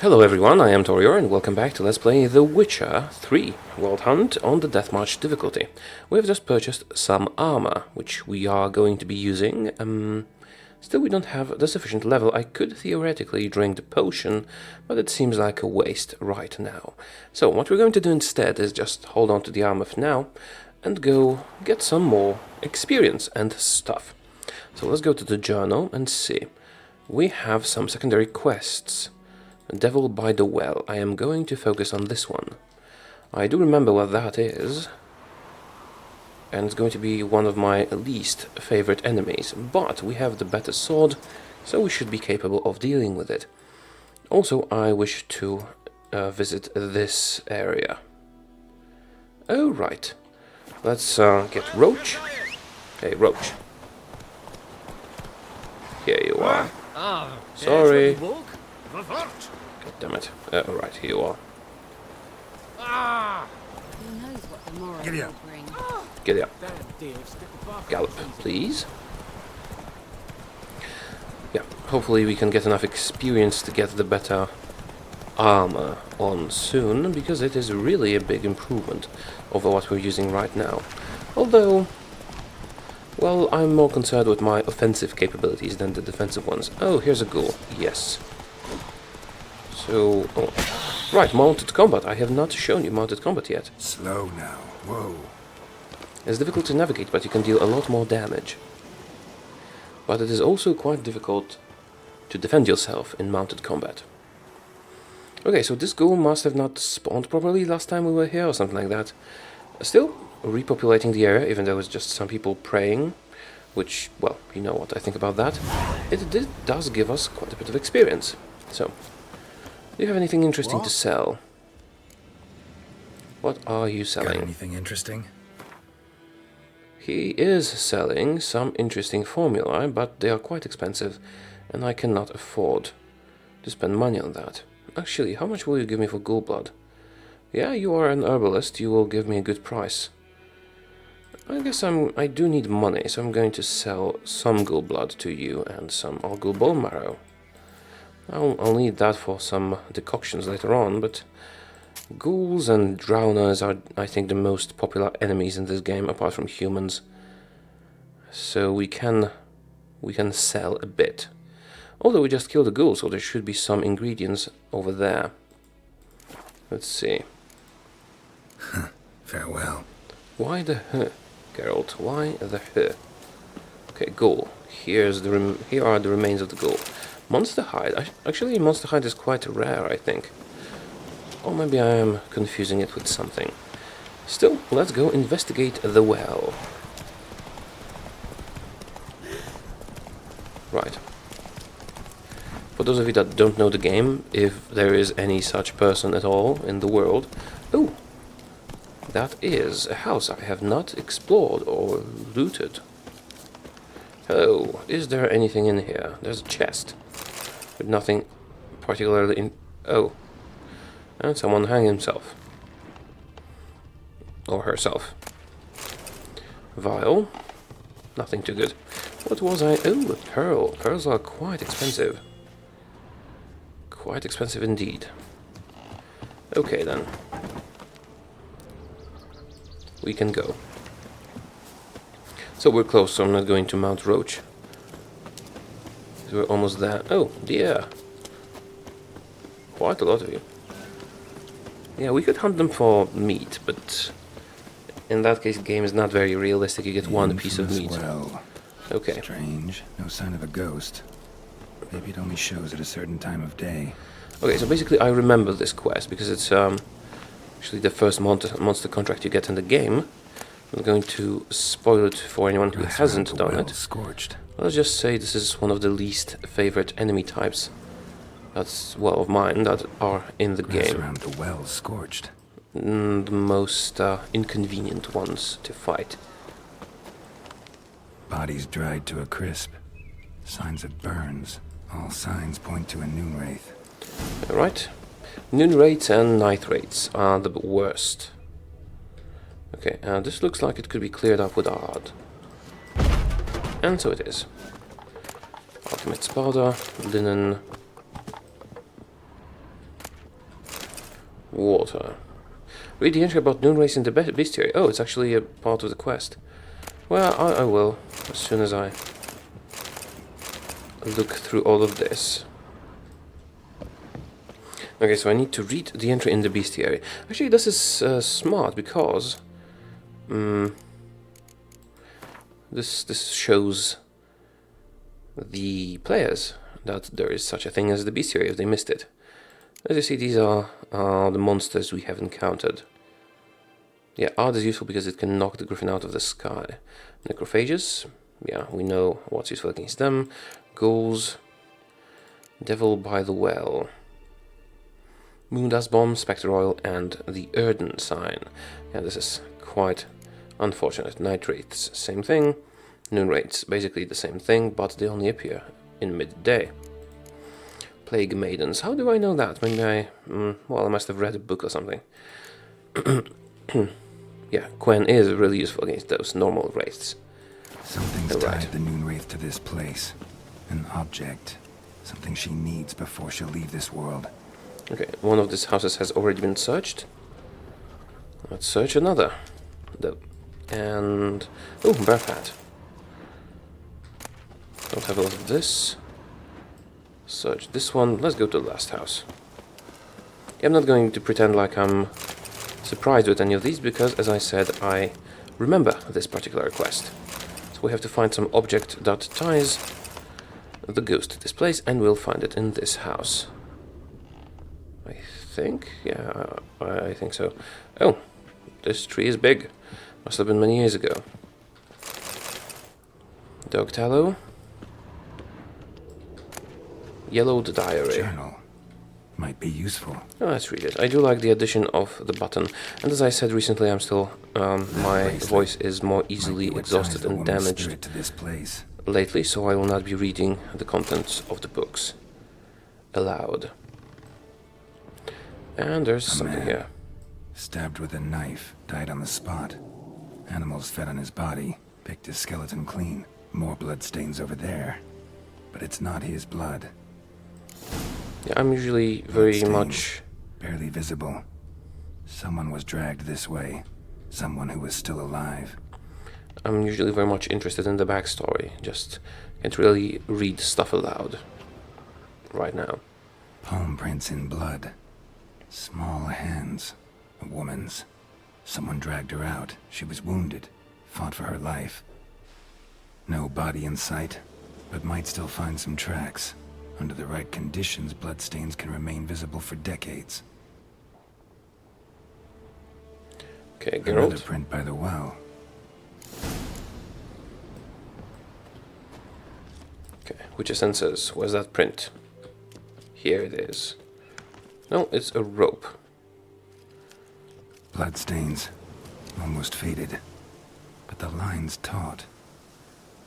Hello everyone, I am Taureor and welcome back to Let's Play The Witcher 3 World Hunt on the Deathmatch difficulty. We have just purchased some armor, which we are going to be using. Still we don't have the sufficient level. I could theoretically drink the potion, but it seems like a waste right now. So what we're going to do instead is just hold on to the armor for now and go get some more experience and stuff. So let's go to the journal and see. We have some secondary quests. Devil by the Well. I am going to focus on this one. I do remember what that is, and it's going to be one of my least favorite enemies, but we have the better sword, so we should be capable of dealing with it. Also, I wish to visit this area. Oh, right. Let's get Roach. Hey, Roach. Here you are. Sorry. God damn it. Right, here you are. Who knows what the morrow Giddy will up. bring. Giddy up. Gallop, please. Yeah, hopefully we can get enough experience to get the better armor on soon, because it is really a big improvement over what we're using right now. Although, well, I'm more concerned with my offensive capabilities than the defensive ones. Oh, here's a ghoul. Yes. So, right, mounted combat. I have not shown you mounted combat yet. Slow now. Whoa. It's difficult to navigate, but you can deal a lot more damage. But it is also quite difficult to defend yourself in mounted combat. Okay, so this ghoul must have not spawned properly last time we were here, or something like that. Still, repopulating the area, even though it's just some people praying, which, well, you know what I think about that. It does give us quite a bit of experience. So, do you have anything interesting to sell? What are you Got selling? anything interesting? He is selling some interesting formulae, but they are quite expensive, and I cannot afford to spend money on that. Actually, how much will you give me for ghoul blood? Yeah, you are an herbalist, you will give me a good price. I guess I do need money, so I'm going to sell some ghoul blood to you and some ghoul bone marrow. I'll need that for some decoctions later on, but ghouls and drowners are, I think, the most popular enemies in this game, apart from humans. So we can sell a bit. Although we just killed a ghoul, so there should be some ingredients over there. Let's see. Farewell. Why the Geralt? Why the Okay, ghoul. Here are the remains of the ghoul. Monster hide. Actually, monster hide is quite rare, I think. Or maybe I am confusing it with something. Still, let's go investigate the well. Right. For those of you that don't know the game, if there is any such person at all in the world... Oh! That is a house I have not explored or looted. Hello, is there anything in here? There's a chest. But nothing particularly in... Oh. And someone hanged himself. Or herself. Vial. Nothing too good. What was I... Oh, a pearl. Pearls are quite expensive. Quite expensive indeed. Okay then. We can go. So we're close, so I'm not going to mount Roach. We're almost there. Oh, dear. Quite a lot of you. Yeah, we could hunt them for meat, but in that case the game is not very realistic. You get one piece of meat. Well. Okay. Strange. No sign of a ghost. Maybe it only shows at a certain time of day. Okay, so basically I remember this quest because it's actually the first monster contract you get in the game. I'm going to spoil it for anyone who hasn't done it. Scorched. Let's just say this is one of the least favorite enemy types. That's, well, of mine, that are in the Grass game. around the well scorched. The most inconvenient ones to fight. Bodies dried to a crisp. Signs of burns. All signs point to a noon wraith. Alright. Noon rates and night rates are the worst. Okay, this looks like it could be cleared up with Ard. And so it is. Ultimate Sparta, linen, Water. Read the entry about noon race in the bestiary. Oh, it's actually a part of the quest. Well, I will, as soon as I look through all of this. Okay, so I need to read the entry in the bestiary. Actually, this is smart, because this shows the players that there is such a thing as the bestiary if they missed it. As you see, these are the monsters we have encountered. Yeah, art is useful because it can knock the griffin out of the sky. Necrophages, yeah, we know what's useful against them. Ghouls, Devil by the Well, Moondust Bomb, Spectre Oil, and the Erden Sign. Yeah, this is quite unfortunate. Night Wraiths, same thing. Noon Wraiths, basically the same thing, but they only appear in midday. Plague Maidens, how do I know that? Maybe well, I must have read a book or something. Yeah, Quen is really useful against those normal wraiths. Something's tied the Noon Wraith to this place. An object. Something she needs before she'll leave this world. Okay, one of these houses has already been searched. Let's search another. And... oh, bear fat. Don't have a lot of this. Search this one. Let's go to the last house. I'm not going to pretend like I'm surprised with any of these, because, as I said, I remember this particular quest. So we have to find some object that ties the ghost to this place, and we'll find it in this house. I think, yeah, I think so. Oh, this tree is big. Must have been many years ago. Dog tallow. Yellowed diary. Journal. Might be useful. Oh, let's read it. I do like the addition of the button, and as I said recently, I'm still my voice is more easily exhausted and damaged to this place. lately, so I will not be reading the contents of the books aloud. And there's something here. Stabbed with a knife, died on the spot. Animals fed on his body, picked his skeleton clean. More blood stains over there, but it's not his blood. Yeah, I'm usually very much... barely visible. Someone was dragged this way. Someone who was still alive. I'm usually very much interested in the backstory. Just can't really read stuff aloud right now. Palm prints in blood. Small hands. A woman's. Someone dragged her out. She was wounded. Fought for her life. No body in sight, but might still find some tracks. Under the right conditions, bloodstains can remain visible for decades. Okay, Another Geralt. print by the well. Okay, Witcher Sensors. Where's that print? Here it is. No, it's a rope. Bloodstains. Almost faded. But the line's taut.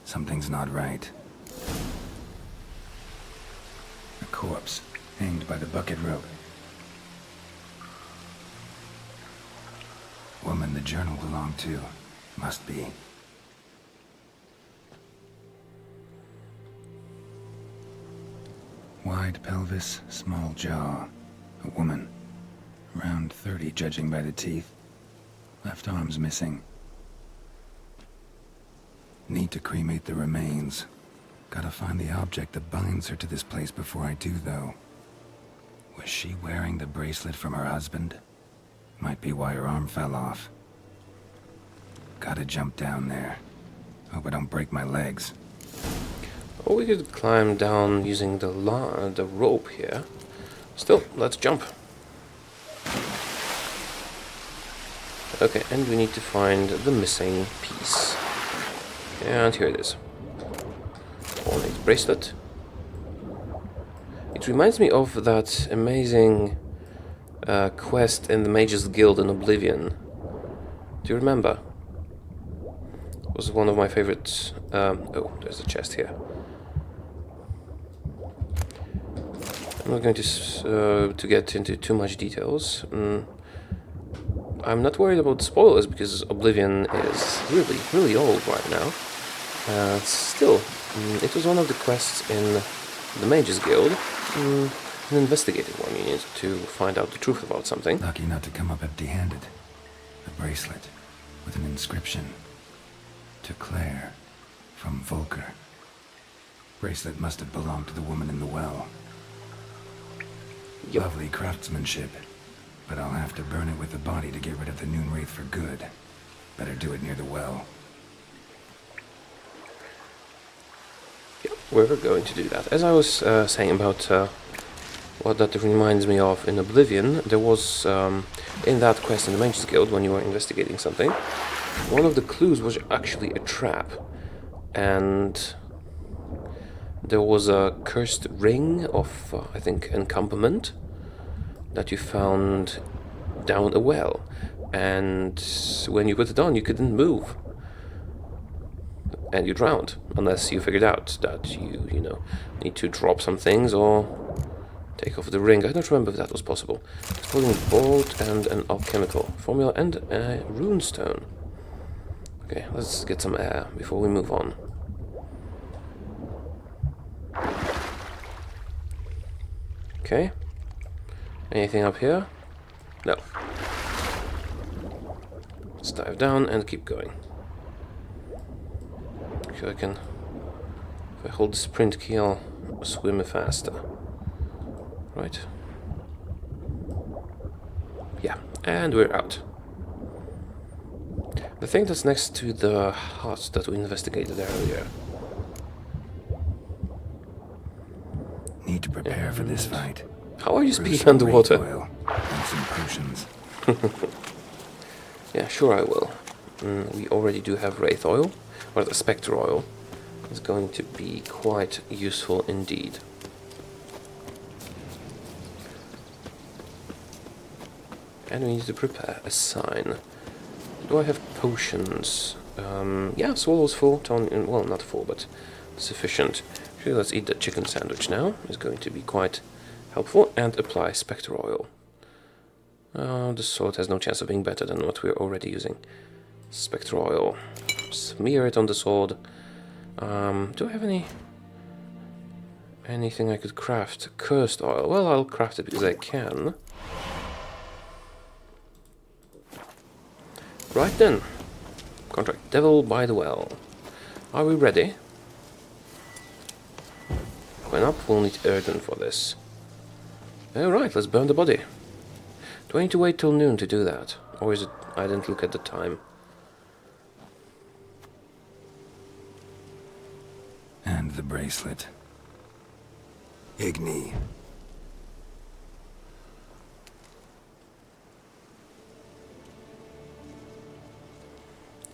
Something's not right. A corpse, hanged by the bucket rope. Woman the journal belonged to. Must be. Wide pelvis, small jaw. A woman. Around 30, judging by the teeth. Left arm's missing. Need to cremate the remains. Gotta find the object that binds her to this place before I do, though. Was she wearing the bracelet from her husband? Might be why her arm fell off. Gotta jump down there. Hope I don't break my legs. Or we could climb down using the rope here. Still, let's jump. Okay, and we need to find the missing piece. And here it is. Ornate bracelet. It reminds me of that amazing quest in the Mages Guild in Oblivion. Do you remember? It was one of my favorites. Oh, there's a chest here. I'm not going to get into too much details. I'm not worried about spoilers because Oblivion is really, really old right now. Still, it was one of the quests in the Mages Guild. an investigative one. You need to find out the truth about something. Lucky not to come up empty-handed. A bracelet with an inscription. To Claire, from Volker. Bracelet must have belonged to the woman in the well. Yep. Lovely craftsmanship, but I'll have to burn it with the body to get rid of the Noon Wraith for good. Better do it near the well. Yep, we're going to do that. As I was saying about what that reminds me of in Oblivion, there was, in that quest in the Mages Guild, when you were investigating something, one of the clues was actually a trap. And there was a cursed ring of, I think, encampment that you found down a well. And when you put it on, you couldn't move. And you drowned, unless you figured out that you know, need to drop some things or take off the ring. I don't remember if that was possible. Exploding bolt and an alchemical formula and a rune stone. Okay, let's get some air before we move on. Okay. Anything up here? No. Let's dive down and keep going. Sure I can... If I hold the sprint key, I'll swim faster. Right. Yeah, and we're out. The thing that's next to the hut that we investigated earlier. Need to prepare for this fight. How are you Brew speaking some underwater? wraith oil and some potions. Yeah, sure I will. We already do have Wraith Oil, or the Spectre Oil. It's going to be quite useful indeed. And we need to prepare a sign. Do I have potions? Yeah, Swallow's full. Well, not full, but sufficient. Actually, let's eat the chicken sandwich now. It's going to be quite helpful. And apply Spectre Oil. The sword has no chance of being better than what we're already using. Spectre Oil. Smear it on the sword. Do I have anything I could craft? Cursed Oil. Well, I'll craft it because I can. Right then. Contract Devil by the Well. Are we ready? When up, we'll need Erden for this. Alright, let's burn the body. Do I need to wait till noon to do that? Or is it... I didn't look at the time. And the bracelet. Igni.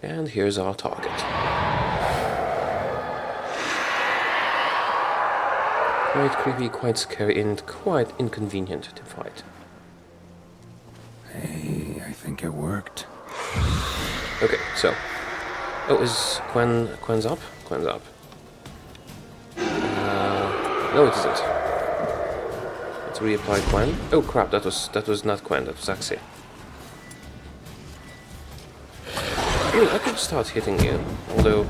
And here's our target. Quite creepy, quite scary, and quite inconvenient to fight. Hey, I think it worked. Okay, so... Oh, is Quen's up? Quen's up. No, it isn't. Let's reapply Quen. Oh crap, that was not Quen, that was Axie. I mean, I could start hitting you, although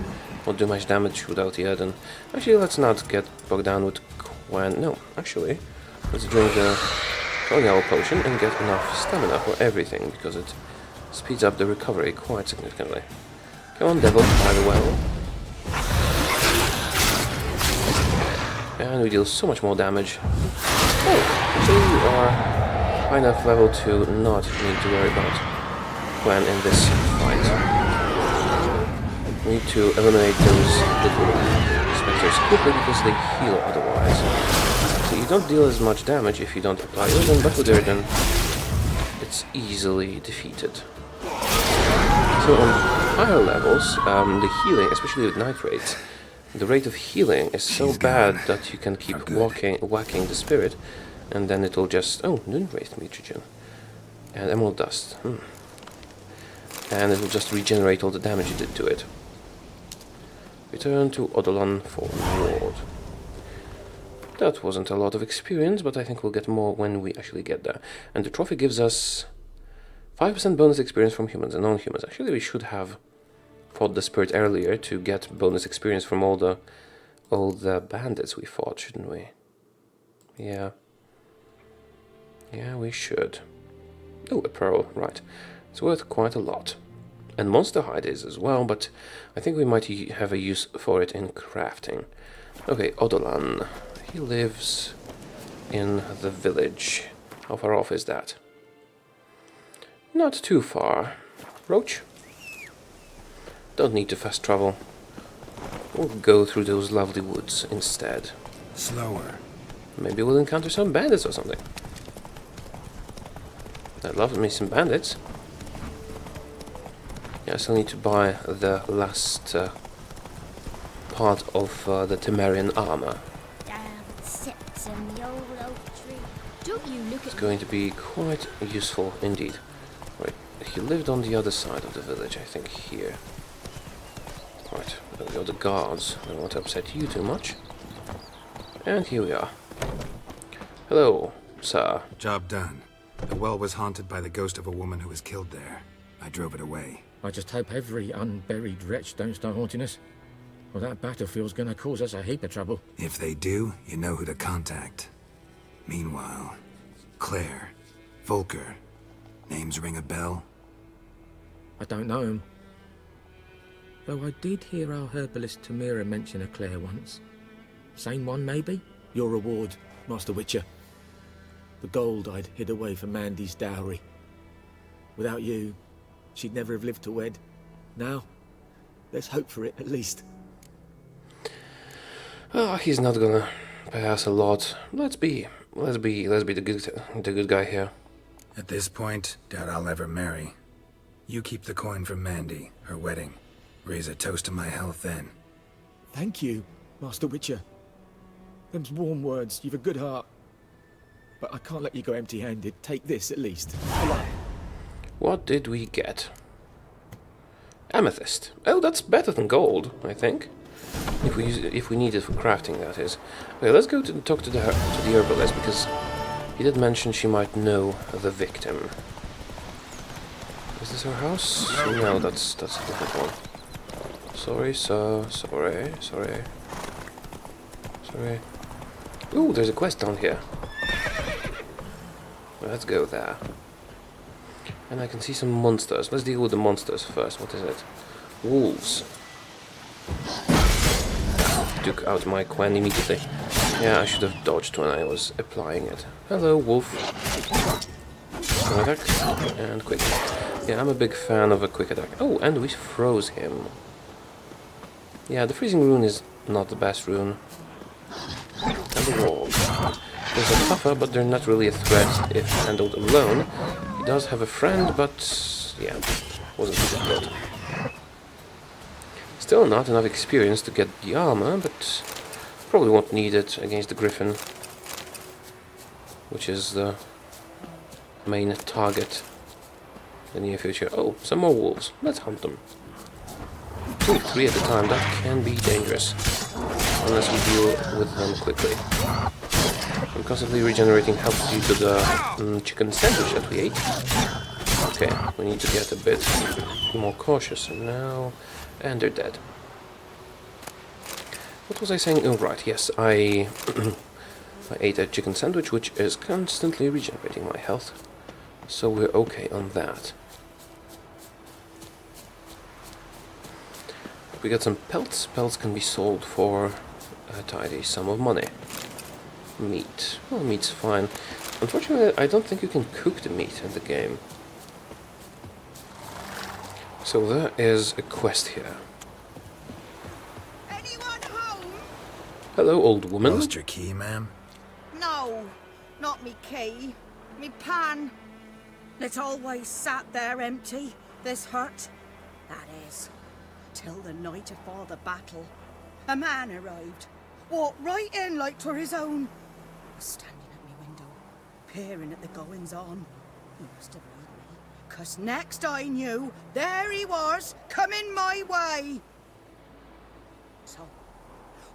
won't do much damage without the Erden. Actually, let's not get bogged down with Quen. No, actually, let's drink the Taureor potion and get enough stamina for everything, because it speeds up the recovery quite significantly. Come on, Devil, by the well. And we deal so much more damage. Oh, actually we are high enough level to not need to worry about Quen in this fight. We need to eliminate those little specters quickly because they heal otherwise. So you don't deal as much damage if you don't apply Erden, but with Erden it's easily defeated. So on higher levels, the healing, especially with nitrates, the rate of healing is so bad that you can keep whacking the spirit, and then it'll just... Oh, Noon Wraith mutagen. And Emerald Dust. And it will just regenerate all the damage you did to it. Return to Eidolon for reward. That wasn't a lot of experience, but I think we'll get more when we actually get there. And the trophy gives us 5% bonus experience from humans and non-humans. Actually, we should have fought the spirit earlier to get bonus experience from all the bandits we fought, shouldn't we? Yeah. Yeah, we should. Oh, a pearl, right. It's worth quite a lot. And monster hide is as well, but I think we might have a use for it in crafting. Okay, Odolan. He lives in the village. How far off is that? Not too far. Roach? Don't need to fast travel. We'll go through those lovely woods instead. Slower. Maybe we'll encounter some bandits or something. I'd love me some bandits. Yeah, I still need to buy the last part of the Temerian armor. Sits in the old oak tree. Don't you look It's at going to be quite useful indeed. Right, he lived on the other side of the village, I think here. Right, there we go, the guards. I don't want to upset you too much. And here we are. Hello, sir. Job done. The well was haunted by the ghost of a woman who was killed there. I drove it away. I just hope every unburied wretch don't start haunting us. Well, that battlefield's gonna cause us a heap of trouble. If they do, you know who to contact. Meanwhile, Claire, Volker, names ring a bell? I don't know him. Though I did hear our herbalist Tamira mention a Claire once. Same one, maybe? Your reward, Master Witcher. The gold I'd hid away for Mandy's dowry. Without you, she'd never have lived to wed. Now, there's hope for it, at least. Oh, he's not gonna pay us a lot. Let's be the good guy here. At this point, doubt I'll ever marry. You keep the coin from Mandy, her wedding. Raise a toast to my health then. Thank you, Master Witcher. Them's warm words, you've a good heart. But I can't let you go empty-handed. Take this, at least. What did we get? Amethyst. Oh, that's better than gold, I think. If we need it for crafting, that is. Okay, let's go to talk to the herbalist, because he did mention she might know the victim. Is this her house? No, that's a different one. Sorry, sir. Sorry. Ooh, there's a quest down here. Let's go there. And I can see some monsters. Let's deal with the monsters first. What is it? Wolves. Took out my Quen immediately. Yeah, I should have dodged when I was applying it. Hello, wolf. Strong attack. And quick. Yeah, I'm a big fan of a quick attack. Oh, and we froze him. Yeah, the freezing rune is not the best rune. And the wolves. Those are tougher, but they're not really a threat if handled alone. He does have a friend, but yeah, wasn't too good. Still not enough experience to get the armor, but probably won't need it against the griffin, which is the main target in the near future. Oh, some more wolves. Let's hunt them. 2, 3 at a time. That can be dangerous, unless we deal with them quickly. I'm constantly regenerating health due to the chicken sandwich that we ate. Okay, we need to get a bit more cautious now. And they're dead. What was I saying? Oh, right, yes, I ate a chicken sandwich, which is constantly regenerating my health. So we're okay on that. We got some pelts. Pelts can be sold for a tidy sum of money. Meat. Well, meat's fine. Unfortunately, I don't think you can cook the meat in the game. So there is a quest here. Anyone home? Hello, old woman. Lost your key, ma'am? No, not me key. Me pan. It always sat there empty, this hut. That is, till the night afore the battle. A man arrived, walked right in like 'twere his own. Was standing at me window, peering at the goings-on. He must have read me, 'cause next I knew, there he was, coming my way. So,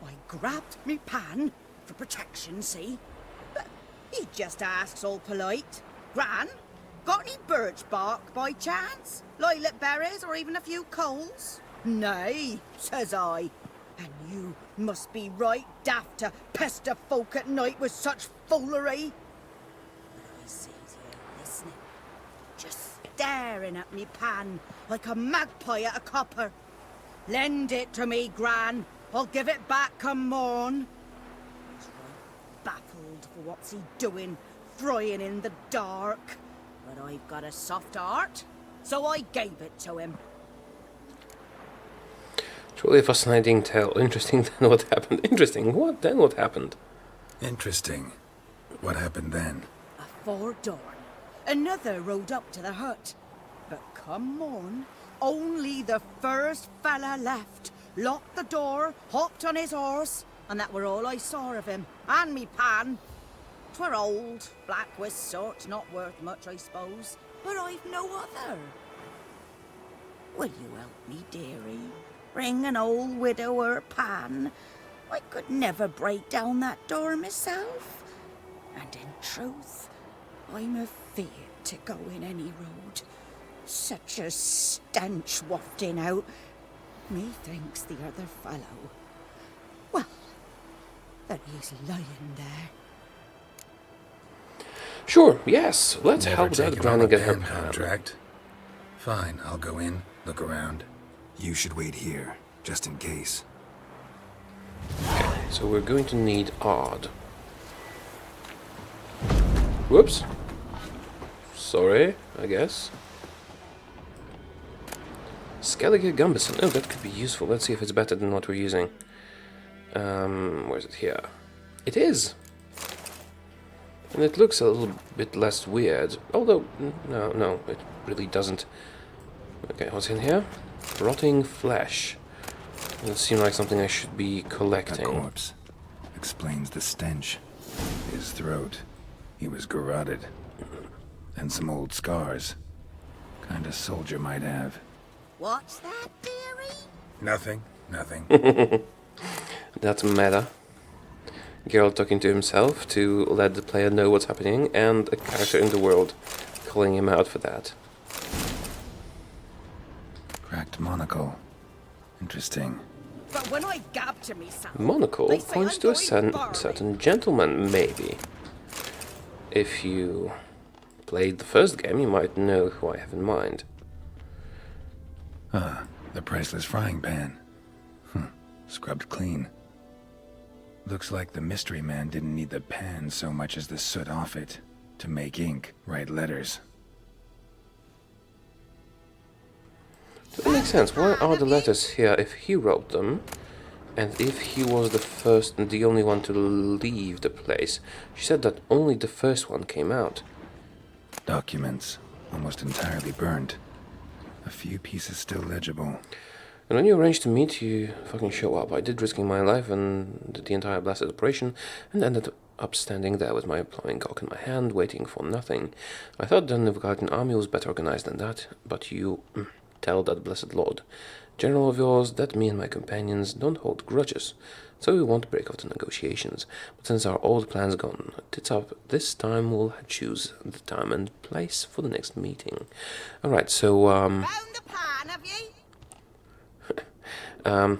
I grabbed me pan, for protection, see? But he just asks all polite, Gran, got any birch bark by chance? Lilac berries or even a few coals? Nay, says I. And you must be right daft to pester folk at night with such foolery. I see. staring at me pan like a magpie at a copper. Lend it to me, Gran. I'll give it back come morn. He's right baffled for what's he doing, frying in the dark. But I've got a soft heart, so I gave it to him. Truly a fascinating tale. Interesting then what happened. Interesting. What then what happened? Interesting. What happened then? Afore dawn, another rode up to the hut. But come morn, only the first fella left, locked the door, hopped on his horse, and that were all I saw of him, and me pan. 'Twere old, black with sort, not worth much, I suppose, but I've no other. Will you help me, dearie? Bring an old widower pan. I could never break down that door myself. And in truth, I'm afeard to go in any road. Such a stench wafting out. Methinks the other fellow. Well, that he's lying there. Sure, yes. Let's Never help that taken granny on a get her pen pan. contract. Fine, I'll go in, look around. You should wait here, just in case. So we're going to need odd. Whoops. Sorry, I guess. Skellige Gumbison. Oh, that could be useful. Let's see if it's better than what we're using. Where's it here? It is! And it looks a little bit less weird. Although, no, it really doesn't. Okay, what's in here? Rotting flesh. Doesn't seem like something I should be A collecting. corpse. Explains the stench. His throat. He was garroted. And some old scars. Kind of soldier might have. What's that, dearie? Nothing. That's meta. Geralt talking to himself to let the player know what's happening, and a character in the world calling him out for that. Cracked monocle. Interesting. But when I gab to myself, Monocle they say points I'm to a going barley. certain gentleman, maybe. If you played the first game, you might know who I have in mind. The priceless frying pan. Scrubbed clean. Looks like the mystery man didn't need the pan so much as the soot off it. To make ink, write letters. That makes sense. Why are the letters here if he wrote them? And if he was the first and the only one to leave the place? She said that only the first one came out. Documents. Almost entirely burned. A few pieces still legible. And when you arranged to meet, you fucking show up. I did, risking my life and the entire blasted operation, and ended up standing there with my plowing cock in my hand, waiting for nothing. I thought the Nilfgaardian army was better organized than that, but you tell that blessed lord, general of yours, that me and my companions don't hold grudges, so we won't break off the negotiations. But since our old plan's gone tits up, this time we'll choose the time and place for the next meeting. Alright, so, Found the pan, have ye? I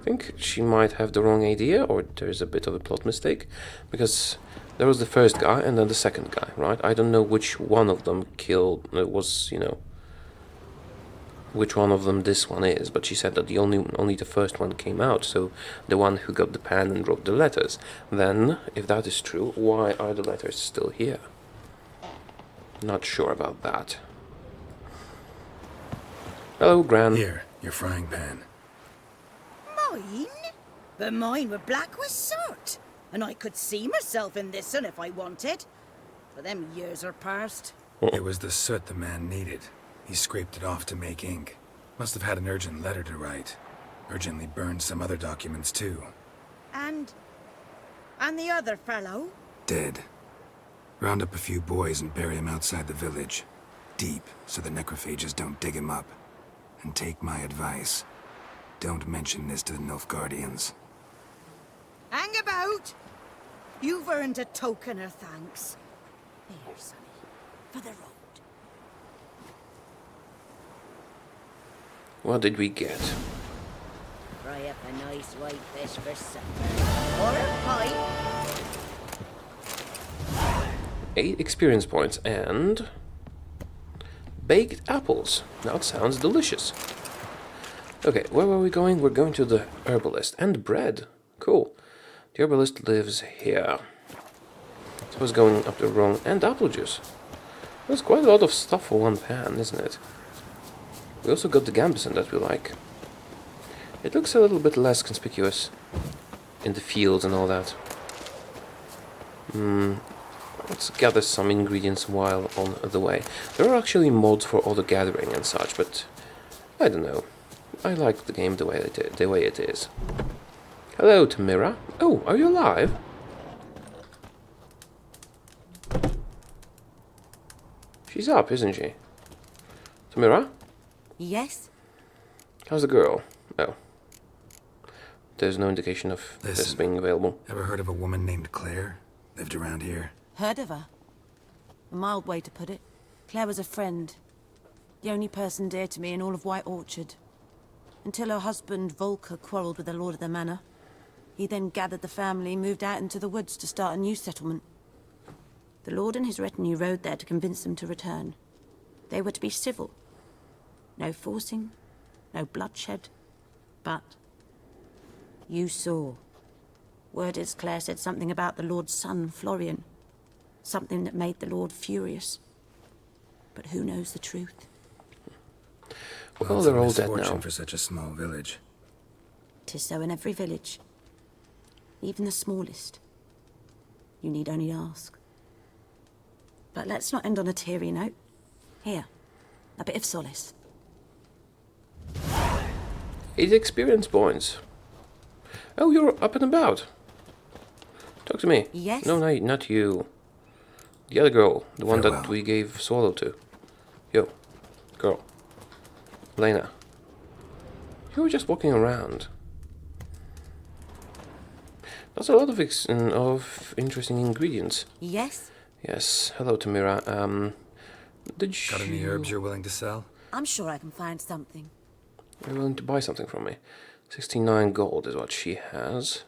think she might have the wrong idea, or there's a bit of a plot mistake, because there was the first guy and then the second guy, right? I don't know which one of them which one of them this one is, but she said that only the first one came out, so the one who got the pen and wrote the letters. Then, if that is true, why are the letters still here? Not sure about that. Hello, Gran. Here, your frying pan. Mine? But mine were black with soot. And I could see myself in this one if I wanted. But them years are past. It was the soot the man needed. He scraped it off to make ink. Must have had an urgent letter to write. Urgently burned some other documents too. And the other fellow? Dead. Round up a few boys and bury him outside the village. Deep, so the necrophages don't dig him up. And take my advice. Don't mention this to the Nilfgaardians. Hang about! You've earned a token of thanks. Here, sonny, for the road. What did we get? Fry up a nice white fish for supper. Or a pie. 8 experience points and baked apples. That sounds delicious. Okay, where were we going? We're going to the herbalist. And bread. Cool. The herbalist lives here. So I was going up the wrong... And apple juice. That's quite a lot of stuff for one pan, isn't it? We also got the gambeson that we like. It looks a little bit less conspicuous in the fields and all that. Let's gather some ingredients while on the way. There are actually mods for auto gathering and such, but I don't know. I like the game the way it is. Hello, Tamira. Oh, are you alive? She's up, isn't she? Tamira? Yes? How's the girl? Oh. There's no indication of this Listen, being available. Ever heard of a woman named Claire? Lived around here. Heard of her? A mild way to put it. Claire was a friend. The only person dear to me in all of White Orchard. Until her husband, Volker, quarreled with the lord of the manor. He then gathered the family, moved out into the woods to start a new settlement. The lord and his retinue rode there to convince them to return. They were to be civil. No forcing, no bloodshed. But you saw. Word is Claire said something about the lord's son, Florian. Something that made the lord furious. But who knows the truth? Well, they're all dead misfortune now. for such a small village. 'Tis so in every village. Even the smallest. You need only ask. But let's not end on a teary note. Here, a bit of solace. 8 experience points. Oh, you're up and about. Talk to me. Yes? No, not you. The other girl, the one that Farewell. we gave Swallow to. Yo, girl. Lena. You were just walking around. That's a lot of interesting ingredients. Yes? Yes. Hello, Tamira. Did you... Got any herbs you're willing to sell? I'm sure I can find something. You're willing to buy something from me? 69 gold is what she has.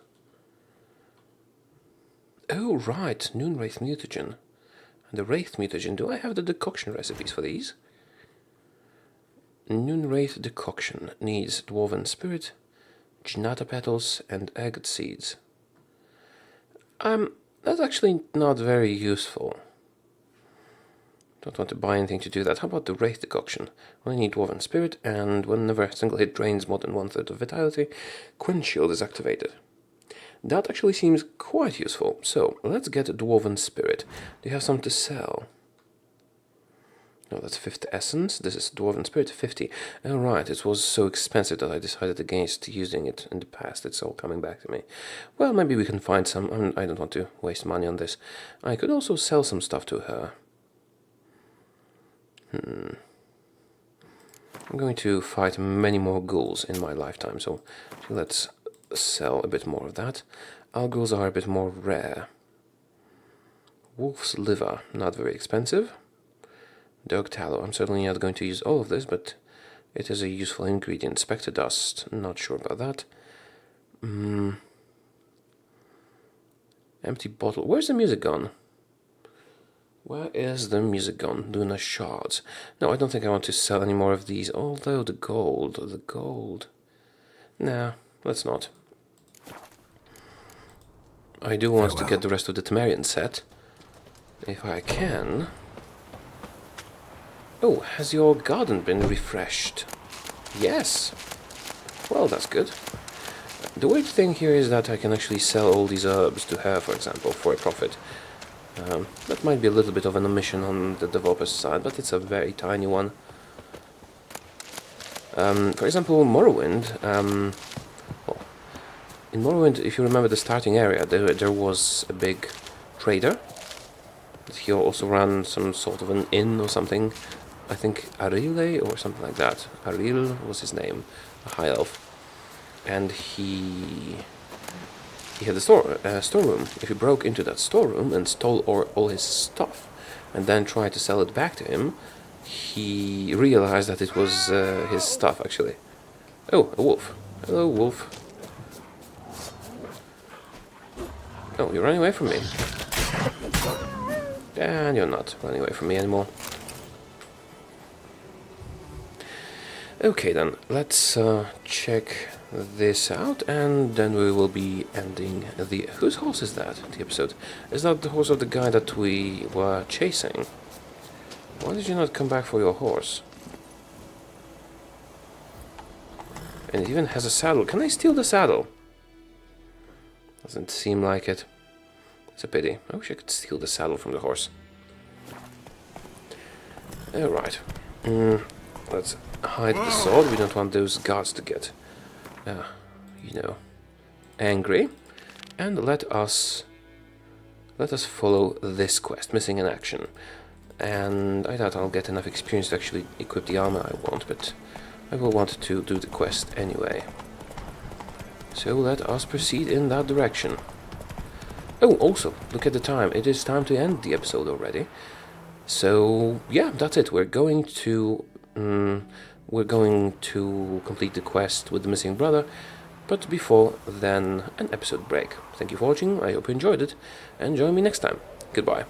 Oh, right. Noon Wraith Mutagen. And the Wraith Mutagen. Do I have the decoction recipes for these? Noon Wraith decoction needs Dwarven Spirit, Gnata Petals, and Agate Seeds. That's actually not very useful. Don't want to buy anything to do that. How about the Wraith decoction? Only need Dwarven Spirit, and whenever a single hit drains more than 1/3 of vitality, Quench Shield is activated. That actually seems quite useful. So, let's get Dwarven Spirit. Do you have some to sell? No, that's 50 essence. This is Dwarven Spirit, 50. Oh, right, it was so expensive that I decided against using it in the past. It's all coming back to me. Well, maybe we can find some. I don't want to waste money on this. I could also sell some stuff to her. I'm going to fight many more ghouls in my lifetime, so let's sell a bit more of that. Ghouls are a bit more rare. Wolf's liver, not very expensive. Dog tallow, I'm certainly not going to use all of this, but it is a useful ingredient. Spectre dust, not sure about that. Empty bottle. Where's the music gone? Where is the music gone? Luna shards. No, I don't think I want to sell any more of these. Although the gold. Nah, let's not. I do want to get the rest of the Temerian set. If I can. Oh, has your garden been refreshed? Yes. Well, that's good. The weird thing here is that I can actually sell all these herbs to her, for example, for a profit. That might be a little bit of an omission on the developer's side, but it's a very tiny one. For example, Morrowind. Well, in Morrowind, if you remember the starting area, there was a big trader. He also ran some sort of an inn or something. I think Arile or something like that. Aril was his name, a high elf. And he had a storeroom. If you broke into that storeroom and stole all his stuff, and then tried to sell it back to him, he realized that it was his stuff, actually. Oh, a wolf. Hello, wolf. Oh, you're running away from me. And you're not running away from me anymore. Okay then, let's check this out, and then we will be ending the... Whose horse is that, the episode? Is that the horse of the guy that we were chasing? Why did you not come back for your horse? And it even has a saddle. Can I steal the saddle? Doesn't seem like it. It's a pity. I wish I could steal the saddle from the horse. Alright. Let's hide the sword. We don't want those guards to get, you know, angry. And let us follow this quest, missing in action. And I doubt I'll get enough experience to actually equip the armor I want, but I will want to do the quest anyway. So let us proceed in that direction. Oh, also, look at the time. It is time to end the episode already. So yeah, that's it. We're going to complete the quest with the missing brother, but before then, an episode break. Thank you for watching. I hope you enjoyed it, and join me next time. Goodbye.